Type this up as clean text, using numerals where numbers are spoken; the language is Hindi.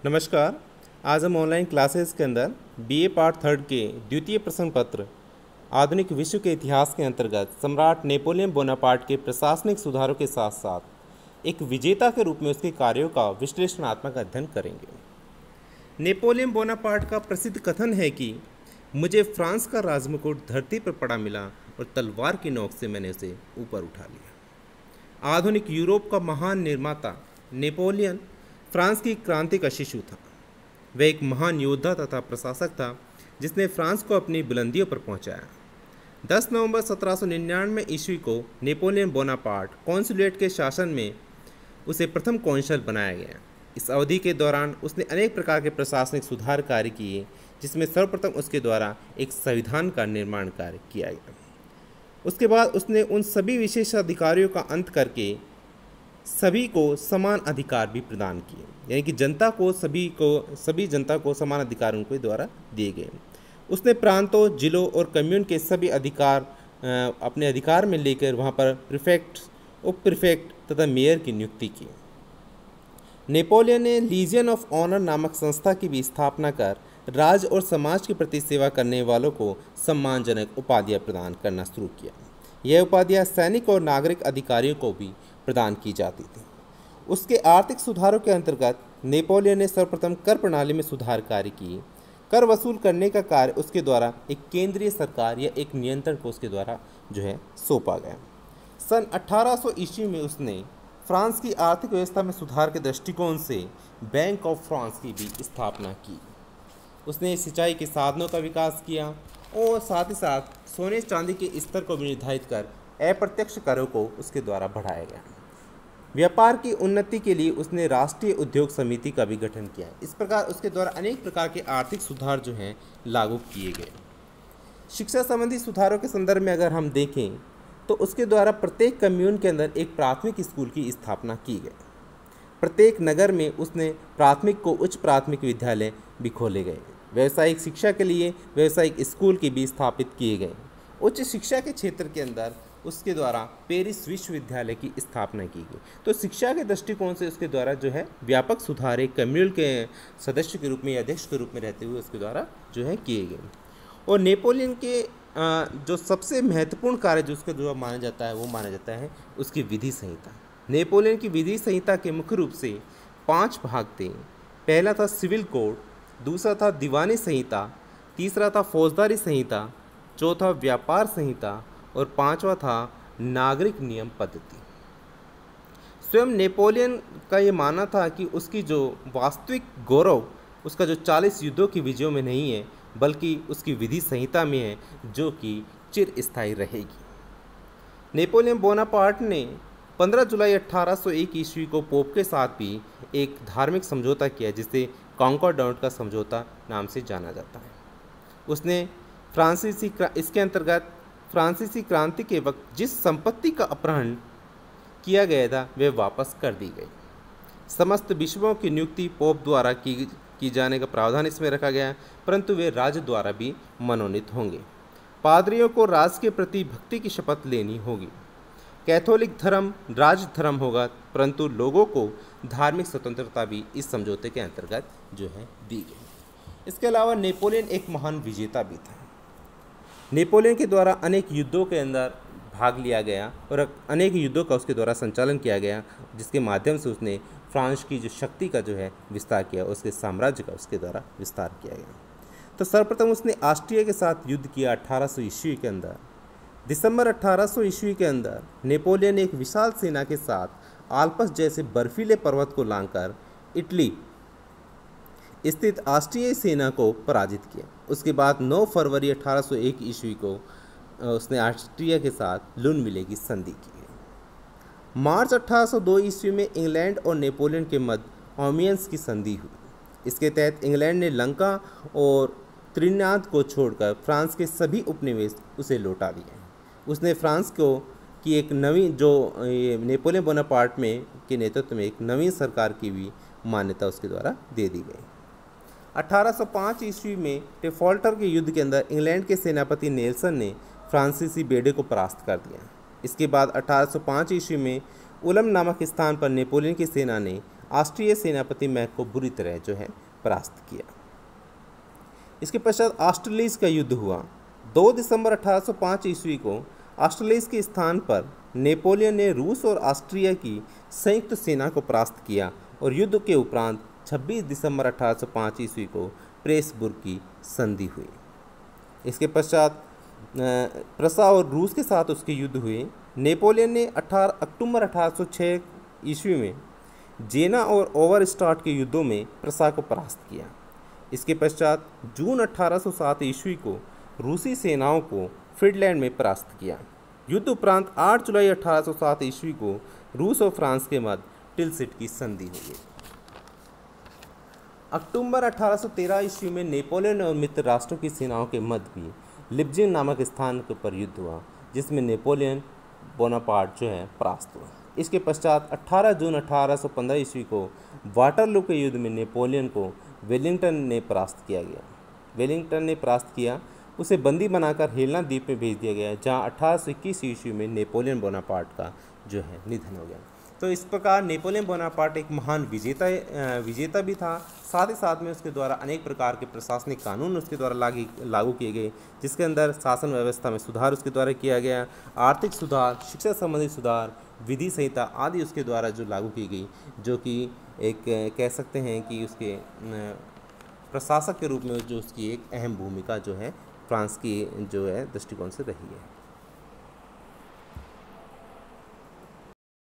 नमस्कार। आज हम ऑनलाइन क्लासेस के अंदर बीए पार्ट थर्ड के द्वितीय प्रश्न पत्र आधुनिक विश्व के इतिहास के अंतर्गत सम्राट नेपोलियन बोनापार्ट के प्रशासनिक सुधारों के साथ साथ एक विजेता के रूप में उसके कार्यों का विश्लेषणात्मक अध्ययन करेंगे। नेपोलियन बोनापार्ट का प्रसिद्ध कथन है कि मुझे फ्रांस का राजमुकुट धरती पर पड़ा मिला और तलवार की नोक से मैंने उसे ऊपर उठा लिया। आधुनिक यूरोप का महान निर्माता नेपोलियन फ्रांस की क्रांति का शिशु था। वह एक महान योद्धा तथा प्रशासक था जिसने फ्रांस को अपनी बुलंदियों पर पहुंचाया। 10 नवंबर 1799 ईस्वी को नेपोलियन बोनापार्ट कॉन्सुलेट के शासन में उसे प्रथम कॉन्सल बनाया गया। इस अवधि के दौरान उसने अनेक प्रकार के प्रशासनिक सुधार कार्य किए, जिसमें सर्वप्रथम उसके द्वारा एक संविधान का निर्माण कार्य किया गया। उसके बाद उसने उन सभी विशेषाधिकारियों का अंत करके सभी को समान अधिकार भी प्रदान किए, यानी कि सभी जनता को समान अधिकार उनके द्वारा दिए गए। उसने प्रांतों, जिलों और कम्यून के सभी अधिकार अपने अधिकार में लेकर वहाँ पर प्रीफेक्ट, उप प्रीफेक्ट तथा मेयर की नियुक्ति की। नेपोलियन ने लीजियन ऑफ ऑनर नामक संस्था की भी स्थापना कर राज्य और समाज के प्रति सेवा करने वालों को सम्मानजनक उपाधियाँ प्रदान करना शुरू किया। यह उपाधियाँ सैनिक और नागरिक अधिकारियों को भी प्रदान की जाती थी। उसके आर्थिक सुधारों के अंतर्गत नेपोलियन ने सर्वप्रथम कर प्रणाली में सुधार कार्य किए। कर वसूल करने का कार्य उसके द्वारा एक केंद्रीय सरकार या एक नियंत्रण को उसके द्वारा सौंपा गया। सन 1800 ईस्वी में उसने फ्रांस की आर्थिक व्यवस्था में सुधार के दृष्टिकोण से बैंक ऑफ फ्रांस की भी स्थापना की। उसने सिंचाई के साधनों का विकास किया और साथ ही साथ सोने चांदी के स्तर को भी निर्धारित कर अप्रत्यक्ष करों को उसके द्वारा बढ़ाया गया। व्यापार की उन्नति के लिए उसने राष्ट्रीय उद्योग समिति का भी गठन किया। इस प्रकार उसके द्वारा अनेक प्रकार के आर्थिक सुधार लागू किए गए। शिक्षा संबंधी सुधारों के संदर्भ में अगर हम देखें तो उसके द्वारा प्रत्येक कम्यून के अंदर एक प्राथमिक स्कूल की स्थापना की गई। प्रत्येक नगर में उसने प्राथमिक को उच्च प्राथमिक विद्यालय भी खोले गए। व्यावसायिक शिक्षा के लिए व्यावसायिक स्कूल की भी स्थापित किए गए। उच्च शिक्षा के क्षेत्र के अंदर उसके द्वारा पेरिस विश्वविद्यालय की स्थापना की गई। तो शिक्षा के दृष्टिकोण से उसके द्वारा व्यापक सुधार एक कम्यूनल के सदस्य के रूप में या अध्यक्ष के रूप में रहते हुए उसके द्वारा किए गए। और नेपोलियन के जो सबसे महत्वपूर्ण कार्य जो माना जाता है वो माना जाता है उसकी विधि संहिता। नेपोलियन की विधि संहिता के मुख्य रूप से 5 भाग थे। पहला था सिविल कोड, दूसरा था दीवानी संहिता, तीसरा था फौजदारी संहिता, चौथा व्यापार संहिता और 5वां था नागरिक नियम पद्धति। स्वयं नेपोलियन का ये मानना था कि उसकी जो वास्तविक गौरव उसका जो 40 युद्धों की विजयों में नहीं है, बल्कि उसकी विधि संहिता में है, जो कि चिरस्थायी रहेगी। नेपोलियन बोनापार्ट ने 15 जुलाई 1801 ईस्वी को पोप के साथ भी एक धार्मिक समझौता किया, जिसे कॉन्कॉर्डेंट का समझौता नाम से जाना जाता है। उसने इसके अंतर्गत फ्रांसीसी क्रांति के वक्त जिस संपत्ति का अपहरण किया गया था वह वापस कर दी गई। समस्त बिशपों की नियुक्ति पोप द्वारा की जाने का प्रावधान इसमें रखा गया, परंतु वे राज्य द्वारा भी मनोनीत होंगे। पादरियों को राज के प्रति भक्ति की शपथ लेनी होगी। कैथोलिक धर्म राज धर्म होगा, परंतु लोगों को धार्मिक स्वतंत्रता भी इस समझौते के अंतर्गत दी गई। इसके अलावा नेपोलियन एक महान विजेता भी था। नेपोलियन के द्वारा अनेक युद्धों के अंदर भाग लिया गया और अनेक युद्धों का उसके द्वारा संचालन किया गया, जिसके माध्यम से उसने फ्रांस की जो शक्ति का विस्तार किया, उसके साम्राज्य का उसके द्वारा विस्तार किया गया। तो सर्वप्रथम उसने ऑस्ट्रिया के साथ युद्ध किया 1800 ईस्वी के अंदर। दिसंबर 1800 ईस्वी के अंदर नेपोलियन ने एक विशाल सेना के साथ आल्प्स जैसे बर्फीले पर्वत को लांघकर इटली स्थित ऑस्ट्रियाई सेना को पराजित किया। उसके बाद 9 फरवरी 1801 ईस्वी को उसने ऑस्ट्रिया के साथ लुनविले की संधि की। मार्च 1802 ईस्वी में इंग्लैंड और नेपोलियन के मध्य ऑमियंस की संधि हुई। इसके तहत इंग्लैंड ने लंका और त्रिनाद को छोड़कर फ्रांस के सभी उपनिवेश उसे लौटा दिए। उसने फ्रांस को कि एक नवीन नेपोलियन बोनापार्ट के नेतृत्व में एक नवीन सरकार की भी मान्यता उसके द्वारा दे दी गई। 1805 ईस्वी में ट्रेफाल्टर के युद्ध के अंदर इंग्लैंड के सेनापति नेल्सन ने फ्रांसीसी बेड़े को परास्त कर दिया। इसके बाद 1805 ईस्वी में उलम नामक स्थान पर नेपोलियन की सेना ने ऑस्ट्रिय सेनापति मैक को बुरी तरह जो है परास्त किया। इसके पश्चात ऑस्ट्रेलिस का युद्ध हुआ। 2 दिसंबर 1805 ईस्वी को ऑस्ट्रेलिस के स्थान पर नेपोलियन ने रूस और ऑस्ट्रिया की संयुक्त सेना को परास्त किया और युद्ध के उपरांत 26 दिसंबर 1805 ईस्वी को प्रेसबुर्ग की संधि हुई। इसके पश्चात प्रसा और रूस के साथ उसके युद्ध हुए। नेपोलियन ने 18 अक्टूबर 1806 ईस्वी में जेना और ओवरस्टार्ट के युद्धों में प्रसा को परास्त किया। इसके पश्चात जून 1807 ईस्वी को रूसी सेनाओं को फिनलैंड में परास्त किया। युद्ध उपरांत 8 जुलाई 1807 ईस्वी को रूस और फ्रांस के मध्य टिलसिट की संधि हुई। अक्टूबर 1813 ईस्वी में नेपोलियन और मित्र राष्ट्रों की सेनाओं के मध्य भी लिप्जिंग नामक स्थान पर युद्ध हुआ, जिसमें नेपोलियन बोनापार्ट जो है परास्त हुआ। इसके पश्चात 18 जून 1815 ईस्वी को वाटरलू के युद्ध में नेपोलियन को वेलिंगटन ने परास्त किया गया। वेलिंगटन ने परास्त किया, उसे बंदी बनाकर हेलना द्वीप में भेज दिया गया, जहां 1821 ईस्वी में नेपोलियन बोनापार्ट का जो है निधन हो गया। तो इस प्रकार नेपोलियन बोनापार्ट एक महान विजेता भी था। साथ ही साथ में उसके द्वारा अनेक प्रकार के प्रशासनिक कानून उसके द्वारा लागू किए गए, जिसके अंदर शासन व्यवस्था में सुधार उसके द्वारा किया गया, आर्थिक सुधार, शिक्षा संबंधी सुधार, विधि संहिता आदि उसके द्वारा जो लागू की गई, जो कि एक कह सकते हैं कि उसके प्रशासक के रूप में जो उसकी एक अहम भूमिका जो है फ्रांस की जो है दृष्टिकोण से रही है।